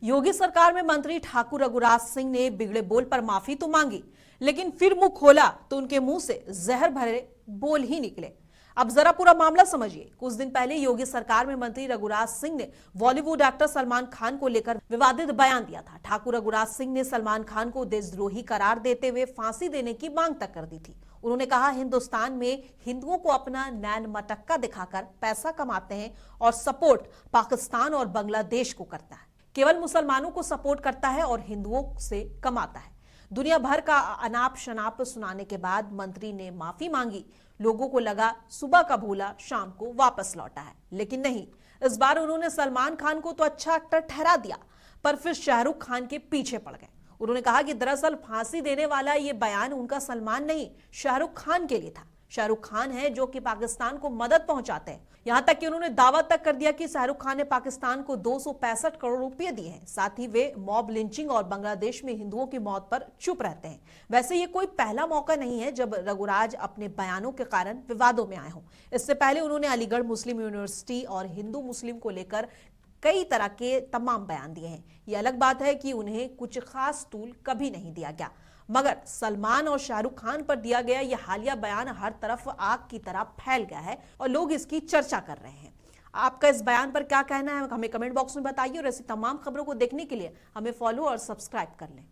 योगी सरकार में मंत्री ठाकुर रघुराज सिंह ने बिगड़े बोल पर माफी तो मांगी, लेकिन फिर मुंह खोला तो उनके मुंह से जहर भरे बोल ही निकले। अब जरा पूरा मामला समझिए। कुछ दिन पहले योगी सरकार में मंत्री रघुराज सिंह ने बॉलीवुड एक्टर सलमान खान को लेकर विवादित बयान दिया था। ठाकुर रघुराज सिंह ने सलमान खान को देशद्रोही करार देते हुए फांसी देने की मांग तक कर दी थी। उन्होंने कहा, हिंदुस्तान में हिंदुओं को अपना नैन मटक्का दिखाकर पैसा कमाते हैं और सपोर्ट पाकिस्तान और बांग्लादेश को करता है। केवल मुसलमानों को सपोर्ट करता है और हिंदुओं से कमाता है। दुनिया भर का अनाप शनाप सुनाने के बाद मंत्री ने माफी मांगी। लोगों को लगा सुबह का भूला शाम को वापस लौटा है, लेकिन नहीं। इस बार उन्होंने सलमान खान को तो अच्छा एक्टर ठहरा दिया, पर फिर शाहरुख खान के पीछे पड़ गए। उन्होंने कहा कि दरअसल फांसी देने वाला ये बयान उनका सलमान नहीं, शाहरुख खान के लिए था। शाहरुख खान है जो कि पाकिस्तान को मदद पहुंचाते हैं। यहां तक कि उन्होंने दावा तक कर दिया कि शाहरुख खान ने पाकिस्तान को 265 करोड़ रुपए दिए हैं। साथ ही वे मॉब लिंचिंग और बांग्लादेश में हिंदुओं की मौत पर चुप रहते हैं। वैसे ये कोई पहला मौका नहीं है जब रघुराज अपने बयानों के कारण विवादों में आए हों। इससे पहले उन्होंने अलीगढ़ मुस्लिम यूनिवर्सिटी और हिंदू मुस्लिम को लेकर कई तरह के तमाम बयान दिए हैं। ये अलग बात है कि उन्हें कुछ खास टूल कभी नहीं दिया गया, मगर सलमान और शाहरुख खान पर दिया गया यह हालिया बयान हर तरफ आग की तरह फैल गया है और लोग इसकी चर्चा कर रहे हैं। आपका इस बयान पर क्या कहना है, हमें कमेंट बॉक्स में बताइए और ऐसी तमाम खबरों को देखने के लिए हमें फॉलो और सब्सक्राइब कर लें।